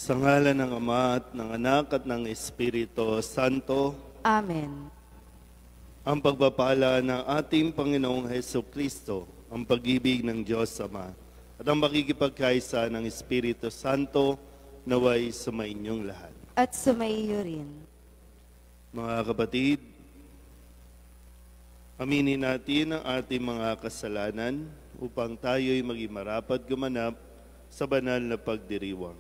Sa ngalan ng Ama at ng Anak at ng Espiritu Santo. Amen. Ang pagpapala ng ating Panginoong Hesukristo, ang pag-ibig ng Diyos Ama, at ang makikipagkaisa ng Espiritu Santo naway sumainyong lahat. At sumaiyo rin. Mga kapatid, aminin natin ang ating mga kasalanan upang tayo'y maging marapat gumanap sa banal na pagdiriwang.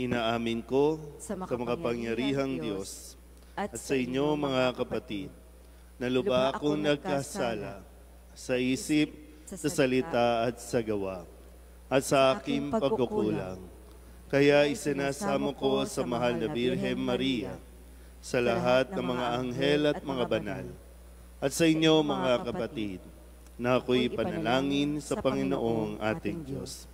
Inaamin ko sa makapangyarihang Diyos at sa inyo mga kapatid na lubha akong nagkasala sa isip, sa salita at sa gawa at sa aking pagkukulang. Kaya isinasamo ko sa mahal na Birhen Maria, sa lahat ng mga anghel at mga banal, at sa inyo mga kapatid, na ako'y panalangin sa Panginoong ating Diyos.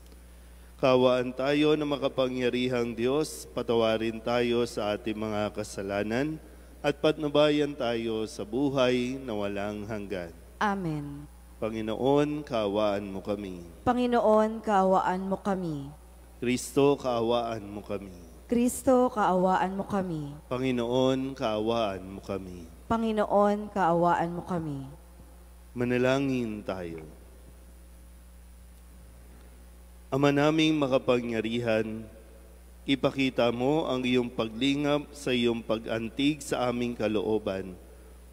Kawaan tayo na makapangyarihang Diyos, patawarin tayo sa ating mga kasalanan at patnubayan tayo sa buhay na walang hanggan. Amen. Panginoon, kaawaan mo kami. Panginoon, kaawaan mo kami. Kristo, kaawaan mo kami. Kristo, kaawaan mo kami. Panginoon, kaawaan mo kami. Panginoon, kaawaan mo kami. Manalangin tayo. Ama naming makapangyarihan, ipakita mo ang iyong paglingap sa iyong pag-antig sa aming kalooban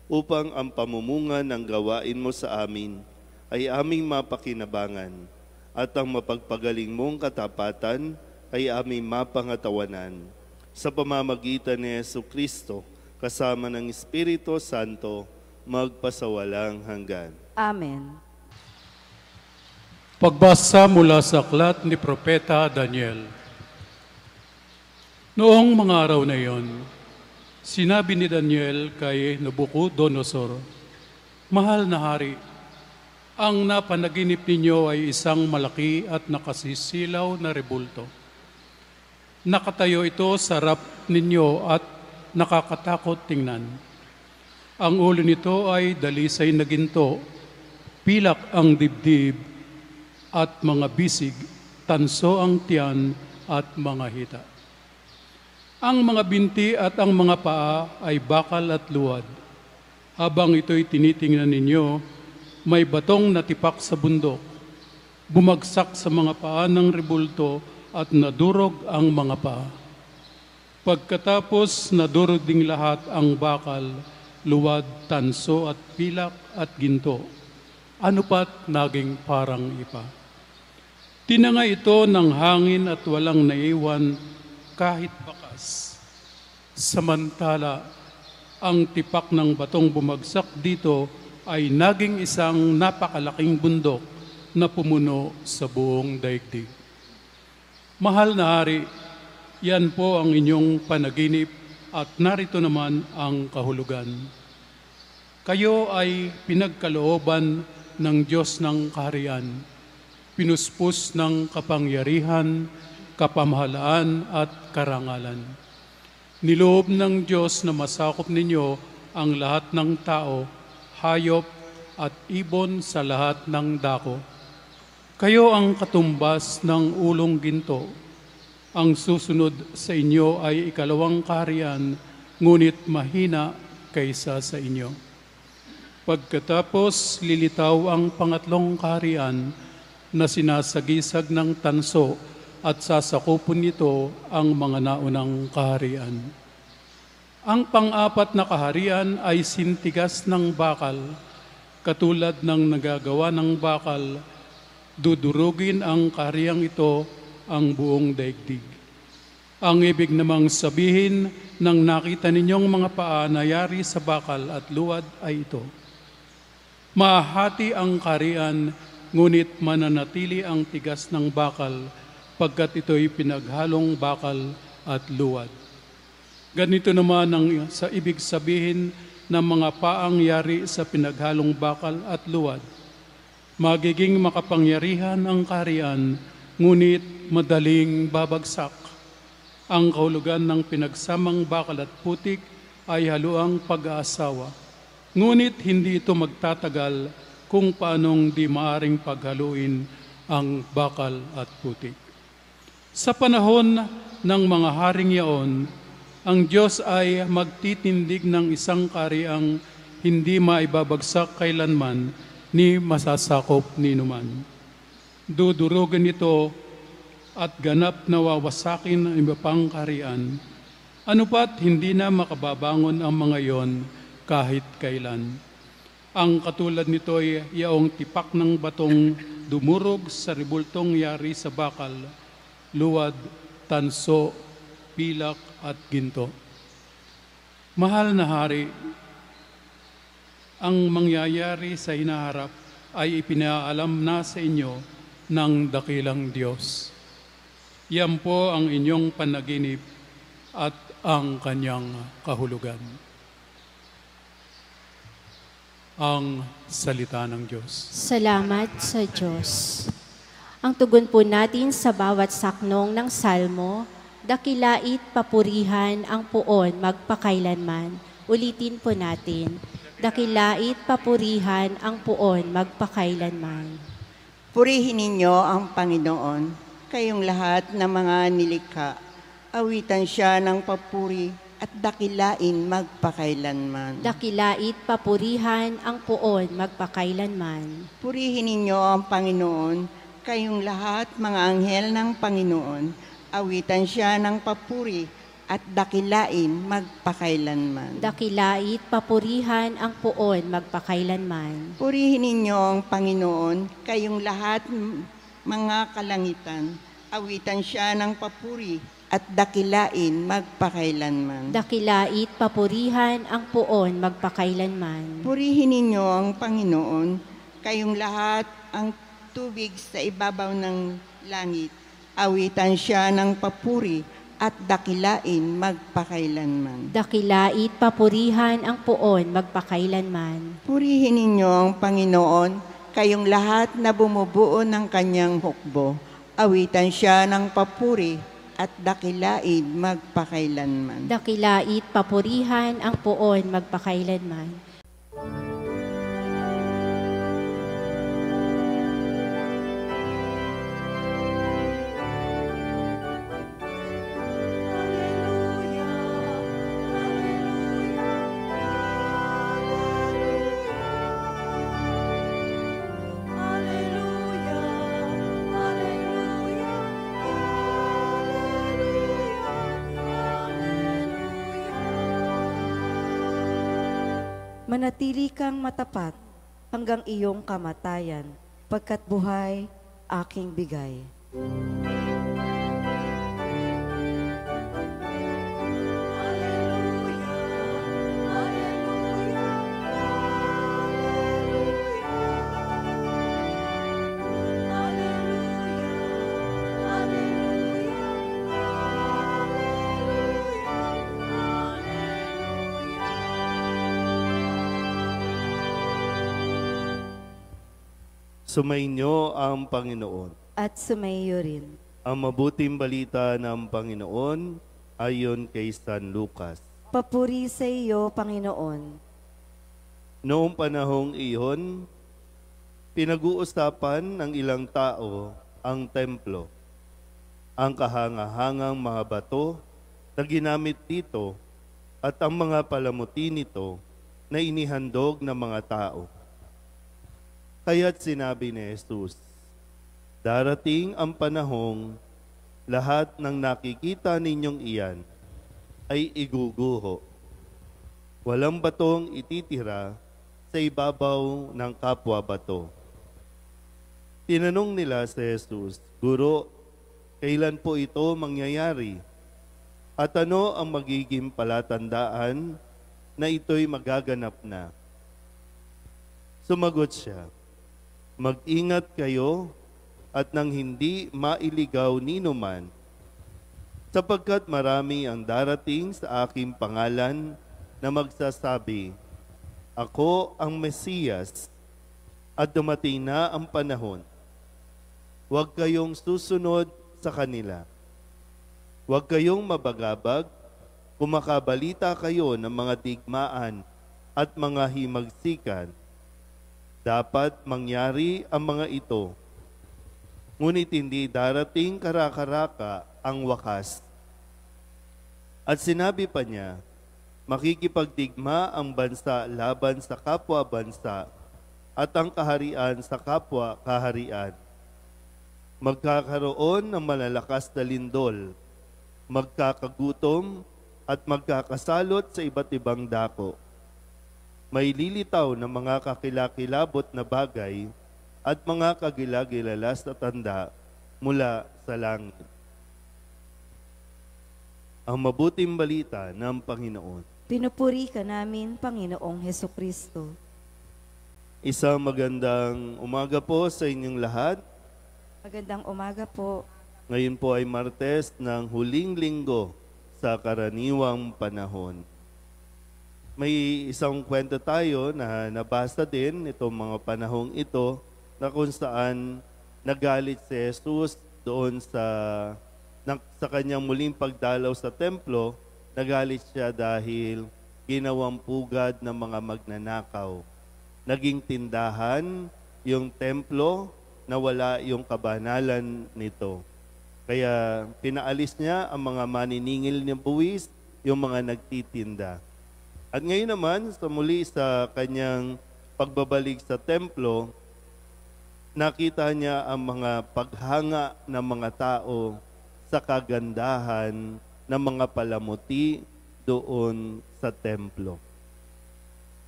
upang ang pamumunga ng gawain mo sa amin ay aming mapakinabangan at ang mapagpagaling mong katapatan ay aming mapangatawanan. Sa pamamagitan ni Jesucristo, kasama ng Espiritu Santo, magpasawalang hanggan. Amen. Pagbasa mula sa aklat ni Propeta Daniel. Noong mga araw na iyon, sinabi ni Daniel kay Nabucodonosor, "Mahal na hari, ang napanaginip ninyo ay isang malaki at nakasisilaw na rebulto. Nakatayo ito sa harap ninyo at nakakatakot tingnan. Ang ulo nito ay dalisay na ginto, pilak ang dibdib, at mga bisig, tanso ang tiyan at mga hita. Ang mga binti at ang mga paa ay bakal at luwad. Habang ito'y tinitingnan ninyo, may batong natipak sa bundok, bumagsak sa mga paa ng rebulto at nadurog ang mga paa. Pagkatapos nadurog ding lahat ang bakal, luwad, tanso at pilak at ginto. Ano pa't naging parang ipa. Tinanga ito ng hangin at walang naiwan kahit bakas. Samantala, ang tipak ng batong bumagsak dito ay naging isang napakalaking bundok na pumuno sa buong daigdig. Mahal na hari, yan po ang inyong panaginip at narito naman ang kahulugan. Kayo ay pinagkalooban ng Diyos ng kaharian, pinuspos ng kapangyarihan, kapamahalaan at karangalan. Niloob ng Diyos na masakop ninyo ang lahat ng tao, hayop at ibon sa lahat ng dako. Kayo ang katumbas ng ulong ginto. Ang susunod sa inyo ay ikalawang kaharian, ngunit mahina kaysa sa inyo. Pagkatapos lilitaw ang pangatlong kaharian, na sinasagisag ng tanso at sasakupon nito ang mga naunang kaharian. Ang pang-apat na kaharian ay sintigas ng bakal, katulad ng nagagawa ng bakal, dudurugin ang kahariang ito ang buong daigdig. Ang ibig namang sabihin ng nakita ninyong mga paa na yari sa bakal at luwad ay ito. Mahati ang kaharian, ngunit mananatili ang tigas ng bakal pagkat ito'y pinaghalong bakal at luwad. Ganito naman ang sa ibig sabihin ng mga paang yari sa pinaghalong bakal at luwad. Magiging makapangyarihan ang kaharian, ngunit madaling babagsak. Ang kahulugan ng pinagsamang bakal at putik ay haluang pag-aasawa. Ngunit hindi ito magtatagal kung paanong di maaring paghaluin ang bakal at putik. Sa panahon ng mga haring yaon, ang Diyos ay magtitindig ng isang kahariang hindi maibabagsak kailanman ni masasakop ninuman. Dudurugin ito at ganap na wawasakin ang iba pang kaharian, ano pat hindi na makababangon ang mga iyon kahit kailan. Ang katulad nito ay yaong tipak ng batong dumurog sa ribultong yari sa bakal, luwad, tanso, pilak at ginto. Mahal na hari, ang mangyayari sa hinaharap ay ipinaalam na sa inyo ng dakilang Diyos. Yan po ang inyong panaginip at ang kanyang kahulugan. Ang salita ng Diyos. Salamat sa Diyos. Ang tugon po natin sa bawat saknong ng salmo, dakilait papurihan ang puon magpakailanman. Ulitin po natin, dakilait papurihan ang puon magpakailanman. Purihin ninyo ang Panginoon, kayong lahat ng mga nilikha. Awitan siya ng papuri at dakilain magpakailanman. Dakilait papurihan ang puon magpakailanman. Purihin ninyo ang Panginoon, kayong lahat mga anghel ng Panginoon. Awitan siya ng papuri at dakilain magpakailanman. Dakilait papurihan ang puon magpakailanman. Purihin ninyo ang Panginoon, kayong lahat mga kalangitan. Awitan siya ng papuri at dakilain magpakailanman. Dakilait papurihan ang puon magpakailanman. Purihin ninyo ang Panginoon, kayong lahat ang tubig sa ibabaw ng langit. Awitan siya ng papuri at dakilain magpakailanman. Dakilait papurihan ang puon magpakailanman. Purihin ninyo ang Panginoon, kayong lahat na bumubuo ng kanyang hukbo. Awitan siya ng papuri at dakilain magpakailanman. Dakilait papurihan ang puon magpakailanman. Manatili kang matapat hanggang iyong kamatayan, pagkat buhay aking bigay. Sumainyo ang Panginoon. At sumaiyo rin. Ang mabuting balita ng Panginoon ayon kay San Lucas. Papuri sa iyo, Panginoon. Noong panahong iyon, pinag-uusapan ng ilang tao ang templo, ang kahangahangang mga bato na ginamit dito at ang mga palamuti nito na inihandog ng mga tao. Kaya't sinabi ni Jesus, darating ang panahong lahat ng nakikita ninyong iyan ay iguguho. Walang batong ititira sa ibabaw ng kapwa bato. Tinanong nila si Jesus, Guro, kailan po ito mangyayari? At ano ang magiging palatandaan na ito'y magaganap na? Sumagot siya, mag-ingat kayo at nang hindi mailigaw ninuman, sapagkat marami ang darating sa aking pangalan na magsasabi, ako ang Mesiyas, at dumating na ang panahon. Huwag kayong susunod sa kanila. Huwag kayong mabagabag, kung makabalita kayo ng mga digmaan at mga himagsikan. Dapat mangyari ang mga ito. Ngunit hindi darating karakaraka ang wakas. At sinabi pa niya, makikipagdigma ang bansa laban sa kapwa-bansa at ang kaharian sa kapwa-kaharian. Magkakaroon ng malalakas na lindol, magkakagutom at magkakasalot sa iba't ibang dako. May lilitaw ng mga kakilakilabot na bagay at mga kagilagilalas na tanda mula sa langit. Ang mabuting balita ng Panginoon. Pinupuri ka namin, Panginoong Hesukristo. Isang magandang umaga po sa inyong lahat. Magandang umaga po. Ngayon po ay Martes ng huling linggo sa karaniwang panahon. May isang kwento tayo na nabasa din itong mga panahong ito na kung saan nagalit si Jesus doon sa kanyang muling pagdalaw sa templo. Nagalit siya dahil ginawang pugad ng mga magnanakaw. Naging tindahan yung templo na wala yung kabanalan nito. Kaya pinaalis niya ang mga maniningil ng buwis, yung mga nagtitinda. At ngayon naman, sa muli sa kanyang pagbabalik sa templo, nakita niya ang mga paghanga ng mga tao sa kagandahan ng mga palamuti doon sa templo.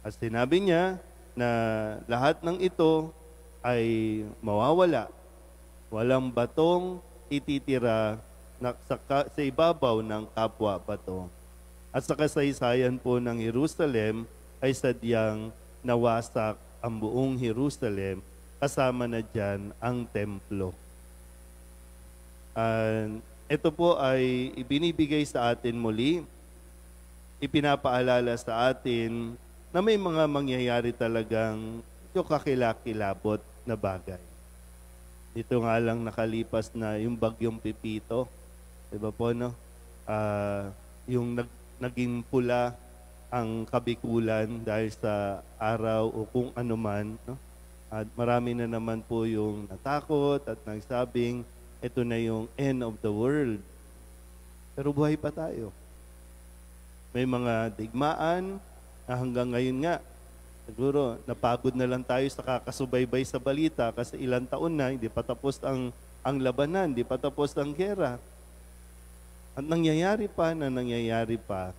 At sinabi niya na lahat ng ito ay mawawala. Walang batong ititira sa ibabaw ng kapwa-bato. At sa kasaysayan po ng Jerusalem ay sadyang nawasak ang buong Jerusalem, kasama na dyan ang templo. Ito po ay ibinibigay sa atin muli, ipinapaalala sa atin na may mga mangyayari talagang kakilakilabot na bagay. Dito nga lang nakalipas na yung bagyong Pipito, diba po, no? Yung naging pula ang kabikulan dahil sa araw o kung ano man, no? At marami na naman po yung natakot at nagsabing, ito na yung end of the world. Pero buhay pa tayo. May mga digmaan na hanggang ngayon nga, siguro napagod na lang tayo sa kakasubaybay sa balita kasi ilang taon na, hindi pa tapos ang labanan, hindi pa tapos ang gera. At nangyayari pa.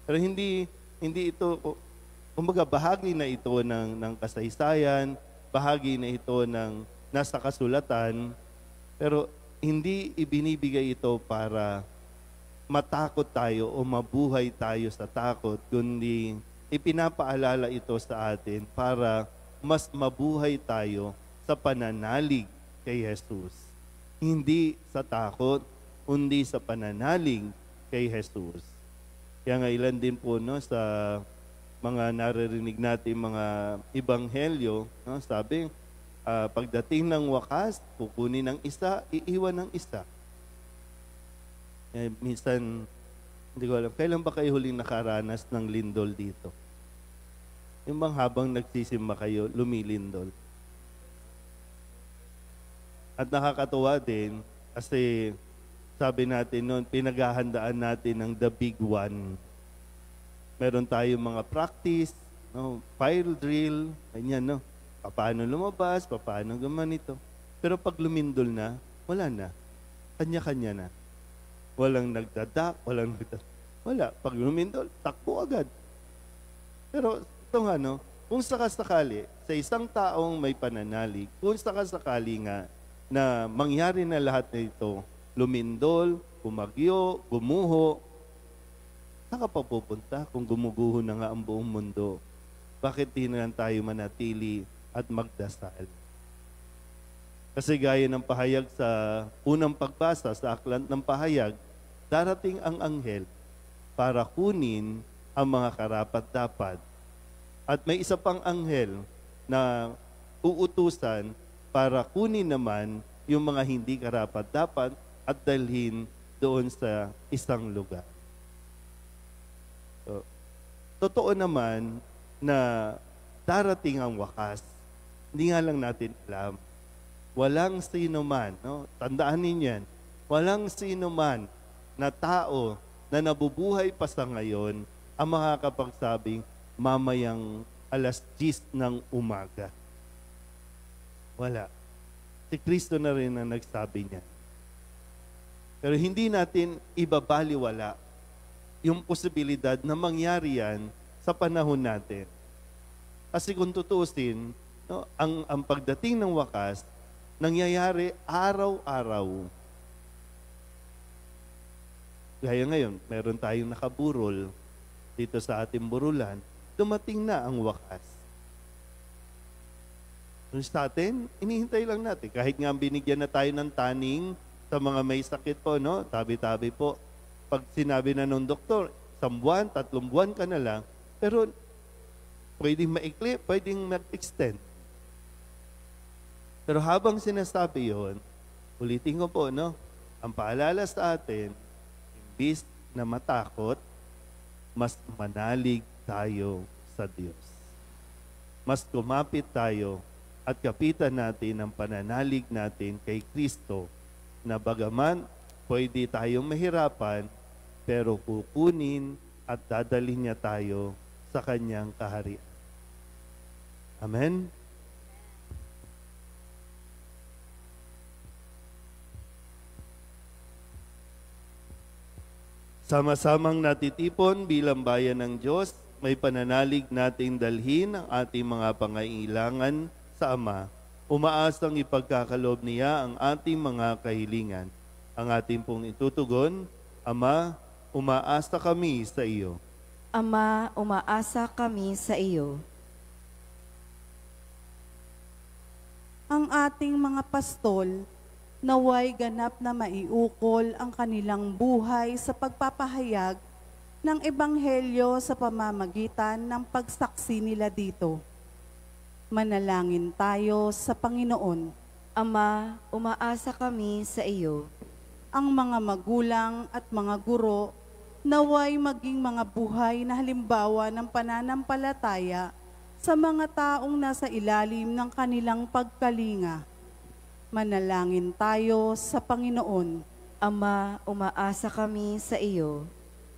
Pero hindi ito, kumbaga bahagi na ito ng kasaysayan, bahagi na ito ng nasa kasulatan, pero hindi ibinibigay ito para matakot tayo o mabuhay tayo sa takot, kundi ipinapaalala ito sa atin para mas mabuhay tayo sa pananalig kay Jesus. Hindi sa takot, kundi sa pananalig kay Jesus. Kaya nga ilan din po, no, sa mga naririnig natin mga ebanghelyo, no, sabi, pagdating ng wakas, kukunin ng isa, iiwan ng isa. Minsan, hindi ko alam, kailan ba kayo huling nakaranas ng lindol dito? Yung bang habang nagsisimba kayo, lumilindol. At nakakatuwa din, kasi sabi natin noon, pinaghahandaan natin ng the big one. Meron tayong mga practice, no, fire drill, ganyan, no? Paano lumabas, paano gumanito. Pero pag lumindol na, wala na. Kanya-kanya na. Walang nagdadak, wala. Pag lumindol, takbo agad. Pero ito nga, no, kung sakasakali, sa isang taong may pananalig, kung sakasakali nga na mangyari na lahat na ito, lumindol, bumagyo, gumuho, saan ka pa pupunta kung gumuguho na nga ang buong mundo? Bakit di na lang tayo manatili at magdasal? Kasi gaya ng pahayag sa unang pagbasa sa aklat ng pahayag, darating ang anghel para kunin ang mga karapat-dapat. At may isa pang anghel na uutusan para kunin naman yung mga hindi karapat-dapat at dalhin doon sa isang lugar. So, totoo naman na darating ang wakas. Hindi nga lang natin alam. Walang sino man, no? Tandaan ninyo yan, walang sino man na tao na nabubuhay pa sa ngayon ang makakapagsabing mamayang alas 10 ng umaga. Wala. Si Kristo na rin ang nagsabi niya. Pero hindi natin ibabaliwala yung posibilidad na mangyari yan sa panahon natin. Kasi kung tutusin, no, ang pagdating ng wakas, nangyayari araw-araw. Gaya ngayon, meron tayong nakaburol dito sa ating burulan, dumating na ang wakas. Sa atin, inihintay lang natin. Kahit nga binigyan na tayo ng taning sa mga may sakit po, no? Tabi-tabi po. Pag sinabi na nung doktor, 1 buwan, 3 buwan ka na lang, pero pwedeng maikli, pwedeng mag-extend. Pero habang sinasabi yon, ulitin ko po, no? Ang paalala sa atin, imbis na matakot, mas manalig tayo sa Diyos. Mas kumapit tayo at kapitan natin ang pananalig natin kay Kristo na bagaman pwede tayong mahirapan, pero kukunin at dadalhin niya tayo sa kanyang kaharian. Amen? Sama-samang natitipon bilang bayan ng Diyos, may pananalig nating dalhin ang ating mga pangailangan sa Ama. Umaasang ipagkakaloob niya ang ating mga kahilingan. Ang ating pong itutugon, Ama, umaasa kami sa iyo. Ama, umaasa kami sa iyo. Ang ating mga pastol, naway ganap na maiukol ang kanilang buhay sa pagpapahayag ng Ebanghelyo sa pamamagitan ng pagsaksi nila dito. Manalangin tayo sa Panginoon. Ama, umaasa kami sa iyo. Ang mga magulang at mga guro, naway maging mga buhay na halimbawa ng pananampalataya sa mga taong nasa ilalim ng kanilang pagkalinga. Manalangin tayo sa Panginoon. Ama, umaasa kami sa iyo.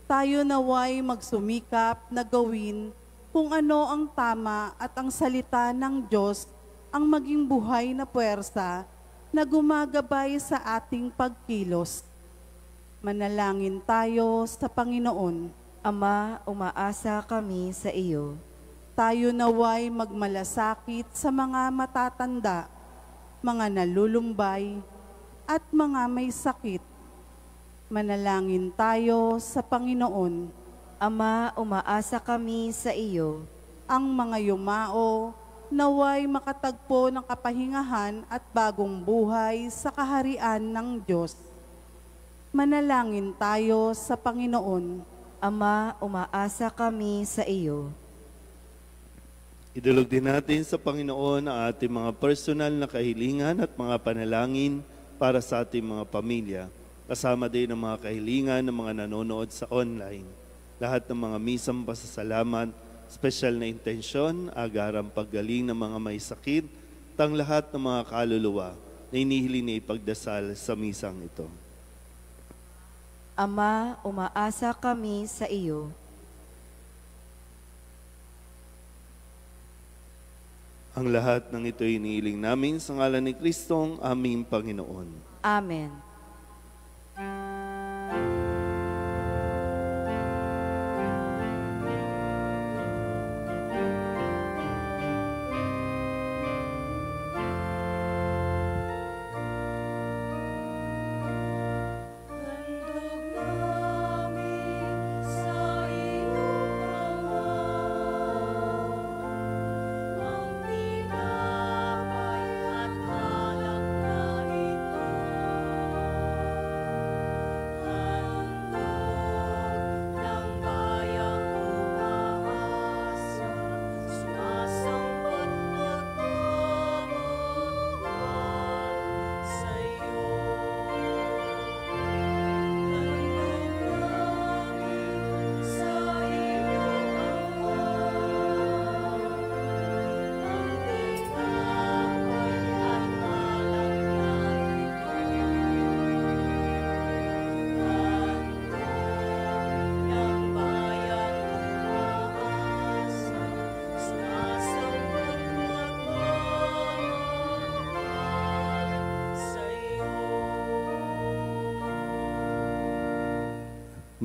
Tayo naway magsumikap na gawin kung ano ang tama at ang salita ng Diyos ang maging buhay na puwersa na gumagabay sa ating pagkilos. Manalangin tayo sa Panginoon. Ama, umaasa kami sa iyo. Tayo naway magmalasakit sa mga matatanda, mga nalulumbay, at mga may sakit. Manalangin tayo sa Panginoon. Ama, umaasa kami sa iyo. Ang mga yumao, naway makatagpo ng kapahingahan at bagong buhay sa kaharian ng Diyos. Manalangin tayo sa Panginoon. Ama, umaasa kami sa iyo. Idulog din natin sa Panginoon ang ating mga personal na kahilingan at mga panalangin para sa ating mga pamilya. Kasama din ang mga kahilingan ng mga nanonood sa online. Lahat ng mga misang pasasalamat, special na intensyon, agarang paggaling ng mga may sakit, tang lahat ng mga kaluluwa na inihiling na ipagdasal sa misang ito. Ama, umaasa kami sa iyo. Ang lahat ng ito inihiling namin sa ngalan ni Kristong aming Panginoon. Amen. Handog namin sa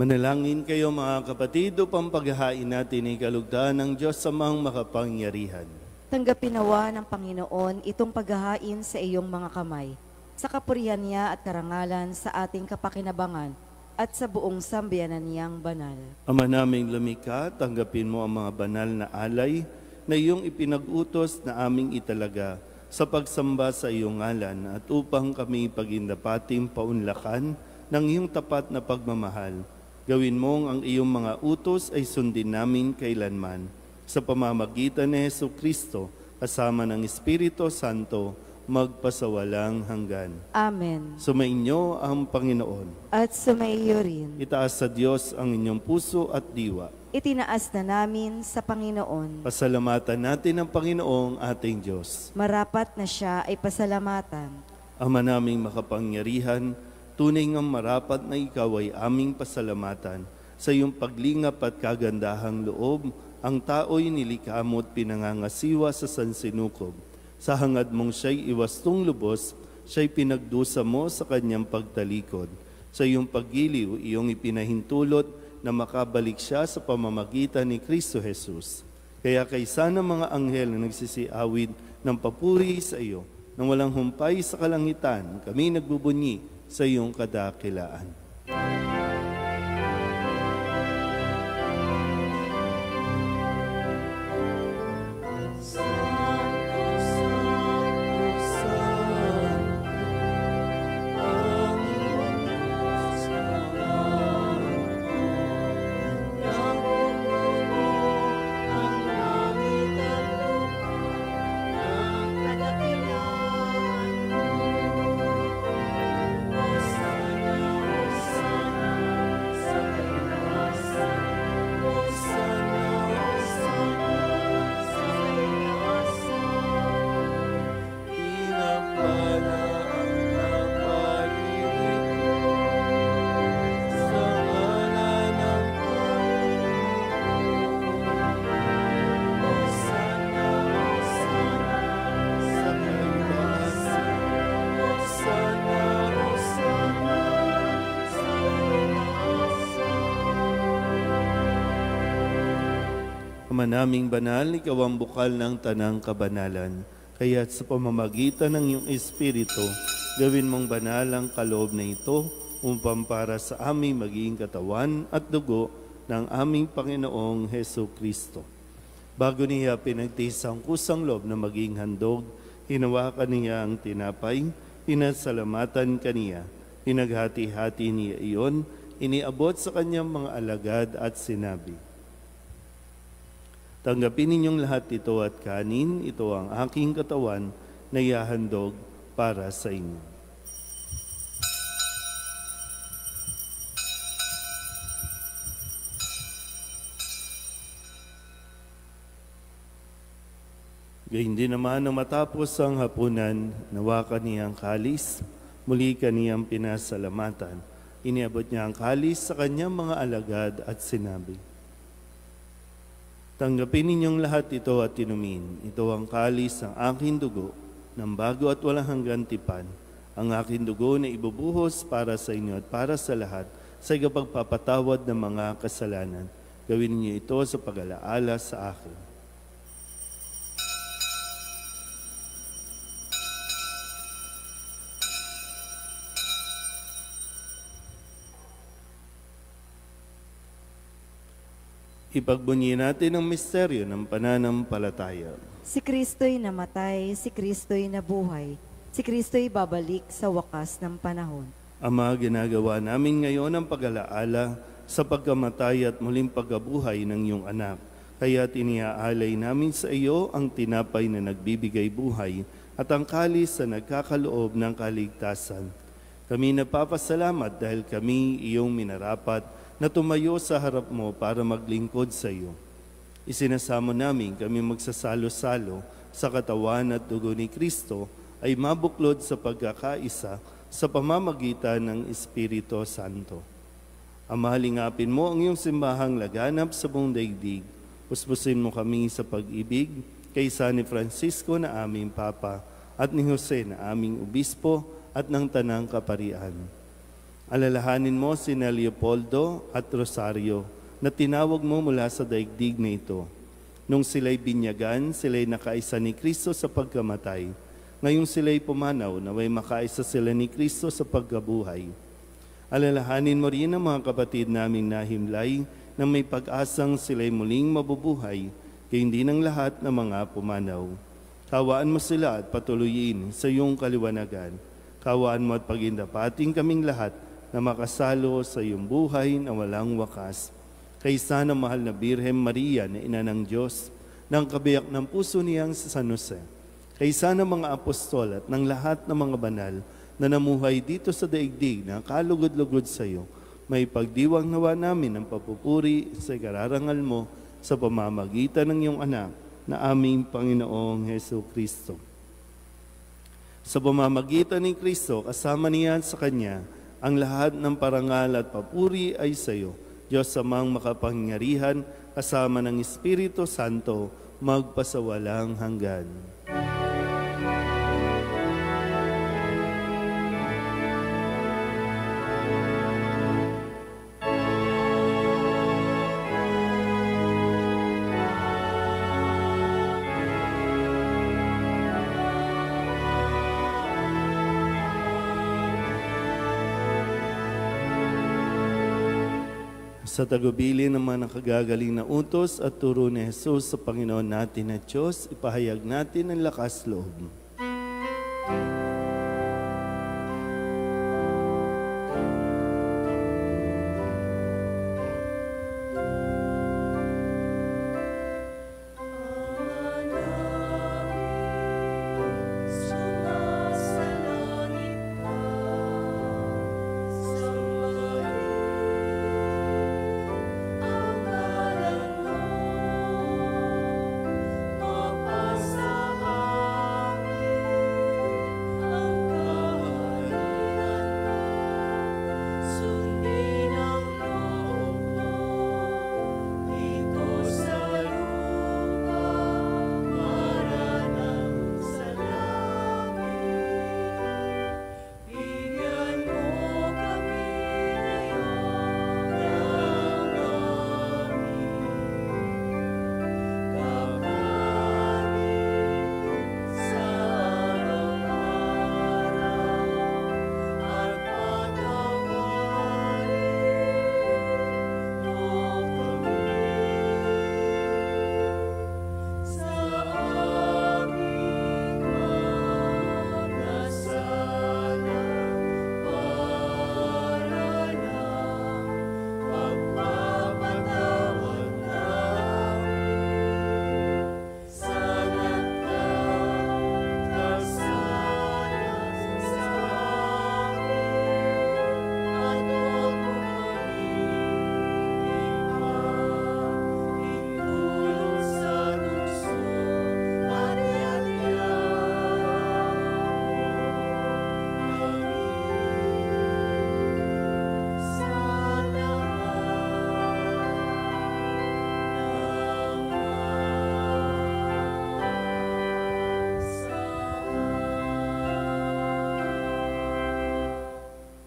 Manalangin kayo mga kapatid upang paghahain natin ay kalugdan ng Diyos Amang makapangyarihan. Tanggapin nawa ng Panginoon itong paghahain sa iyong mga kamay, sa kapurihan niya at karangalan sa ating kapakinabangan at sa buong sambayanan niyang banal. Ama naming lumikha, tanggapin mo ang mga banal na alay na iyong ipinag-utos na aming italaga sa pagsamba sa iyong ngalan at upang kami pagindapating paunlakan ng iyong tapat na pagmamahal. Gawin mong ang iyong mga utos ay sundin namin kailanman. Sa pamamagitan ni Jesucristo, kasama ng Espiritu Santo, magpasawalang hanggan. Amen. Sumainyo ang Panginoon. At sumaiyo rin. Itaas sa Diyos ang inyong puso at diwa. Itinaas na namin sa Panginoon. Pasalamatan natin ang Panginoong ating Diyos. Marapat na siya ay pasalamatan. Ama naming makapangyarihan, tunay ngang marapat na ikaw ay aming pasalamatan. Sa iyong paglingap at kagandahang loob, ang tao'y nilikha mo at pinangangasiwa sa sansinukob. Sa hangad mong siya'y iwastong lubos, siya'y pinagdusa mo sa kanyang pagtalikod. Sa iyong paggiliw, iyong ipinahintulot na makabalik siya sa pamamagitan ni Kristo Jesus. Kaya kaysa ng mga anghel na nagsisiawid ng papuri sa iyo, nang walang humpay sa kalangitan, kami nagbubunyi sa iyong kadakilaan. Ama naming banal, ikaw ang bukal ng tanang kabanalan. Kaya't sa pamamagitan ng iyong Espiritu, gawin mong banal ang kaloob na ito upang para sa aming maging katawan at dugo ng aming Panginoong Jesucristo. Bago niya pinagtiis ang kusang loob na maging handog, hinawakan niya ang tinapay, pinasalamatan kaniya, pinaghati-hati niya iyon, iniabot sa kanyang mga alagad at sinabi, tanggapin ninyong lahat ito at kanin, ito ang aking katawan na ihahandog para sa inyo. Gayun din naman nang matapos ang hapunan, nawakan niya ang kalis, muli kaniyang pinasalamatan. Iniabot niya ang kalis sa kanyang mga alagad at sinabi, tanggapin ninyong lahat ito at inumin. Ito ang kalis ng aking dugo, ng bago at walang hanggang tipan. Ang aking dugo na ibubuhos para sa inyo at para sa lahat sa ikapagpapatawad ng mga kasalanan. Gawin niyo ito sa pag-alaala sa akin. Ipagbunyi natin ang misteryo ng pananampalataya. Si Kristo'y namatay, si Kristo'y nabuhay, si Kristo'y babalik sa wakas ng panahon. Ama, ginagawa namin ngayon ang pag-alaala sa pagkamatay at muling pagkabuhay ng iyong anak. Kaya iniaalay namin sa iyo ang tinapay na nagbibigay buhay at ang kalis na nagkakaloob ng kaligtasan. Kami nagpapasalamat dahil kami iyong minarapat na tumayo sa harap mo para maglingkod sa iyo. Isinasamo namin kami magsasalo-salo sa katawan at dugo ni Kristo ay mabuklod sa pagkakaisa sa pamamagitan ng Espiritu Santo. Ama, halingapin mo ang iyong simbahang laganap sa buong daigdig. Puspusin mo kami sa pag-ibig kaysa ni Francisco na aming Papa at ni Jose na aming Obispo at ng Tanang Kaparian. Alalahanin mo sina Leopoldo at Rosario na tinawag mo mula sa daigdig na ito. Nung sila'y binyagan, sila'y nakaisa ni Kristo sa pagkamatay. Ngayong sila'y pumanaw, naway makaisa sila ni Kristo sa pagkabuhay. Alalahanin mo rin ang mga kapatid naming nahimlay na may pag-asang sila'y muling mabubuhay, kaya hindi ng lahat ng mga pumanaw. Kawaan mo sila at patuloyin sa iyong kaliwanagan. Kawaan mo at pagindapating kaming lahat na makasalo sa iyong buhay na walang wakas. Kaysa ng mahal na Birhen Maria na ina ng Diyos, ng kabiyak ng puso niyang si San Jose, kaysa ng mga apostol at ng lahat ng mga banal na namuhay dito sa daigdig na kalugod-lugod sa iyo, may pagdiwang nawa namin ang papupuri sa ikararangal mo sa pamamagitan ng iyong anak na aming Panginoong Hesu Kristo. Sa pamamagitan ni Kristo, kasama niya sa Kanya, ang lahat ng parangal at papuri ay sa iyo, Diyos amang makapangyarihan, kasama ng Espiritu Santo, magpasawalang hanggan. Sa tagubili ng mga nakagagaling na utos at turo ni Jesus sa Panginoon natin na Diyos, ipahayag natin ang lakas loob.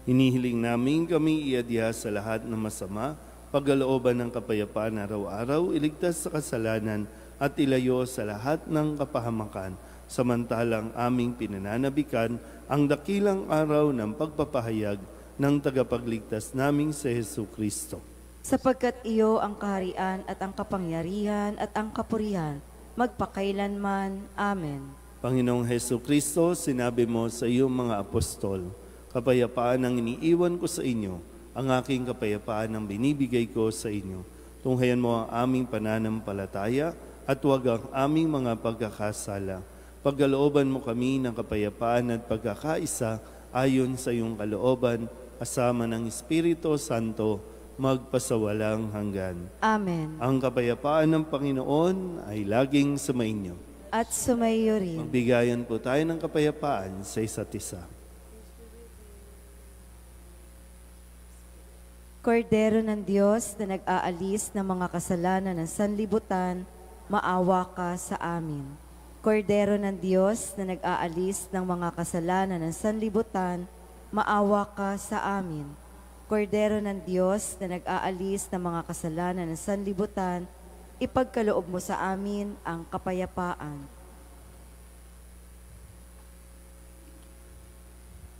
Hinihiling namin kami iadya sa lahat ng masama, pagkalooban ng kapayapaan araw-araw, iligtas sa kasalanan at ilayo sa lahat ng kapahamakan, samantalang aming pinananabikan ang dakilang araw ng pagpapahayag ng tagapagligtas naming si Hesu Kristo. Sapagkat iyo ang kaharian at ang kapangyarihan at ang kapurihan, magpakailanman. Amen. Panginoong Hesu Kristo, sinabi mo sa iyong mga apostol, kapayapaan ang iniiwan ko sa inyo, ang aking kapayapaan ang binibigay ko sa inyo. Tunghayan mo ang aming pananampalataya at huwag ang aming mga pagkakasala. Pagkalooban mo kami ng kapayapaan at pagkakaisa ayon sa iyong kalooban, kasama ng Espiritu Santo, magpasawalang hanggan. Amen. Ang kapayapaan ng Panginoon ay laging sumainyo. At sumaiyo rin. Magbigayan po tayo ng kapayapaan sa isa't isa. Kordero ng Diyos na nag-aalis ng mga kasalanan ng sanlibutan, maawa ka sa amin. Kordero ng Diyos na nag-aalis ng mga kasalanan ng sanlibutan, maawa ka sa amin. Kordero ng Diyos na nag-aalis ng mga kasalanan ng sanlibutan, ipagkaloob mo sa amin ang kapayapaan.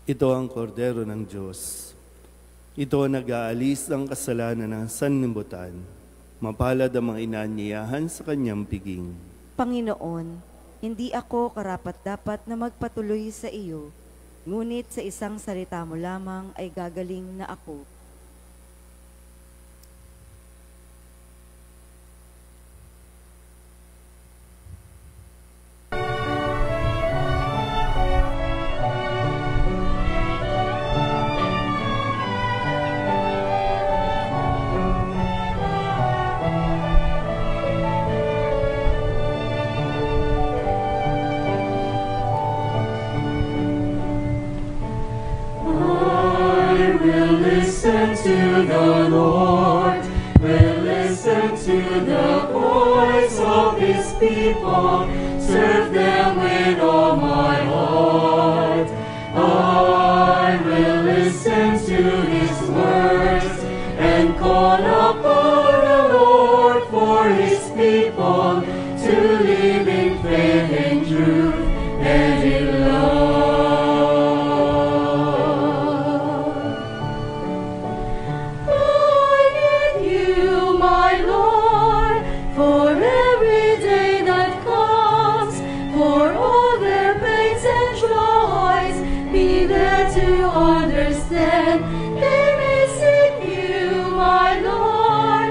Ito ang kordero ng Diyos. Ito ang nag-aalis ng kasalanan ng sanlibutan. Mapalad ang mga inanyayahan sa kanyang piging. Panginoon, hindi ako karapat-dapat na magpatuloy sa iyo, ngunit sa isang salita mo lamang ay gagaling na ako. To the Lord, will listen to the voice of His people, serve them with all my heart. I will listen to His words and call upon the Lord for His people to live in faith and truth and in love. To understand, they may seek you, my Lord,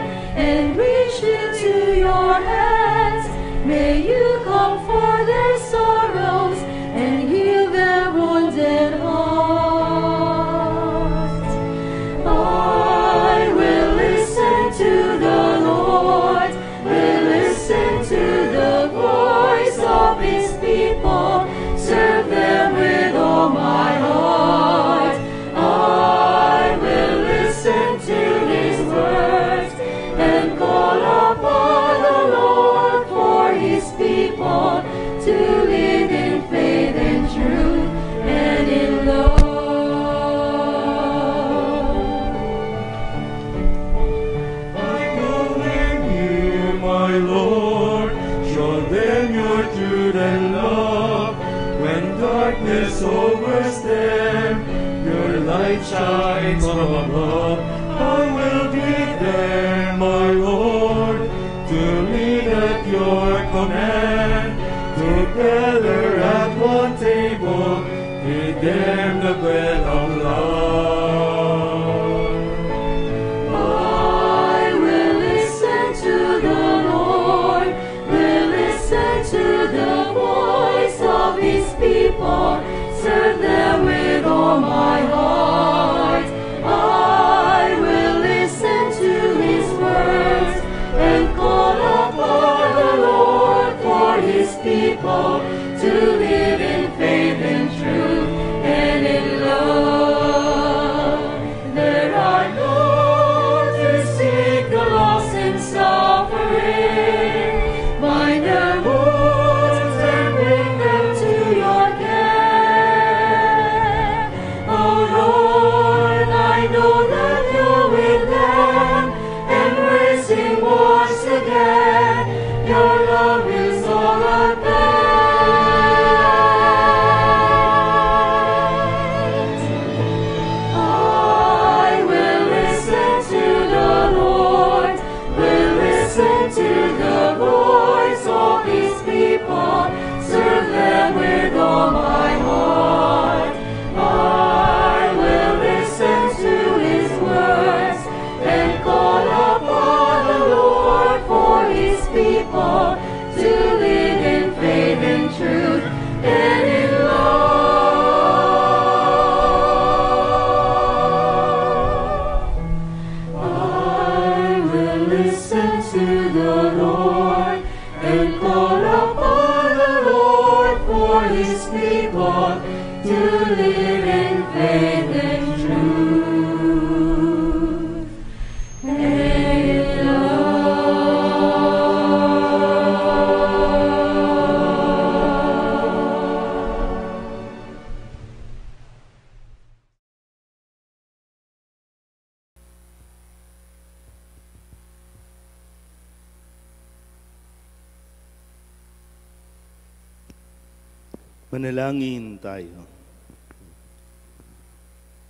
Manalangin tayo.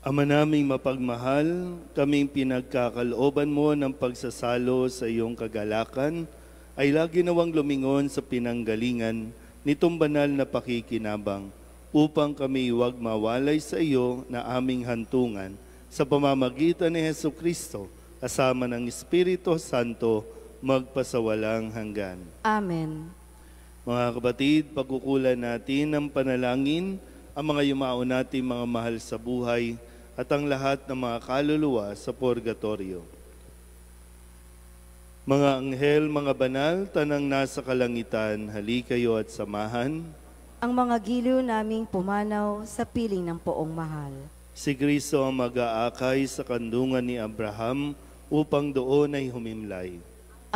Ama naming mapagmahal, kaming pinagkakalooban mo ng pagsasalo sa iyong kagalakan ay lagi nawang lumingon sa pinanggalingan nitong banal na pakikinabang upang kami huwag mawalay sa iyo na aming hantungan sa pamamagitan ni Hesukristo kasama ng Espiritu Santo magpasawalang hanggan. Amen. Mga kapatid, pagkukulan natin ng panalangin ang mga yumao nating mga mahal sa buhay at ang lahat ng mga kaluluwa sa purgatorio. Mga anghel, mga banal, tanang nasa kalangitan, hali kayo at samahan ang mga giliw naming pumanaw sa piling ng poong mahal. Si Kristo ang mag-aakay sa kandungan ni Abraham upang doon ay humimlay.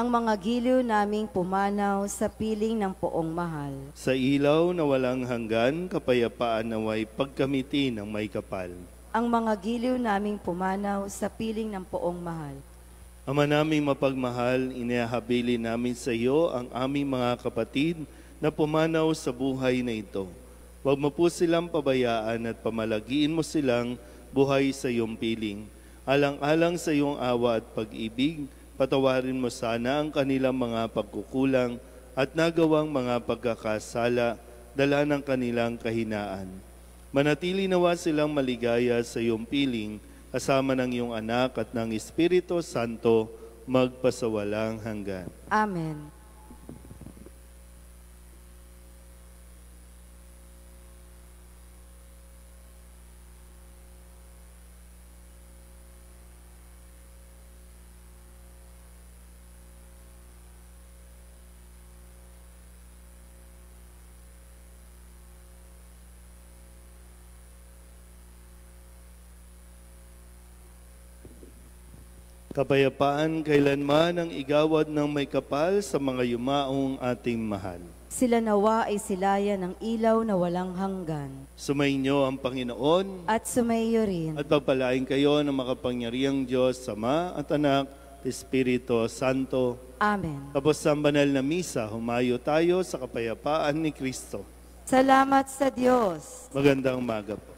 Ang mga giliw naming pumanaw sa piling ng poong mahal. Sa ilaw na walang hanggan, kapayapaan naway pagkamiti ng may kapal. Ang mga giliw naming pumanaw sa piling ng poong mahal. Ama naming mapagmahal, inihahabilin namin sa iyo ang aming mga kapatid na pumanaw sa buhay na ito. Huwag mo po silang pabayaan at pamalagiin mo silang buhay sa iyong piling. Alang-alang sa iyong awa at pag-ibig, patawarin mo sana ang kanilang mga pagkukulang at nagawang mga pagkakasala, dala ng kanilang kahinaan. Manatili nawa silang maligaya sa iyong piling, kasama ng iyong anak at ng Espiritu Santo, magpasawalang hanggan. Amen. Kapayapaan kailanman ang igawad ng may kapal sa mga yumaong ating mahal. Sila nawa ay silaya ng ilaw na walang hanggan. Sumainyo ang Panginoon at sumaiyo rin. At pagpalain kayo ng makapangyarihang Diyos, Ama at Anak, Espiritu Santo. Amen. Tapos ang banal na misa, humayo tayo sa kapayapaan ni Kristo. Salamat sa Diyos. Magandang umaga po.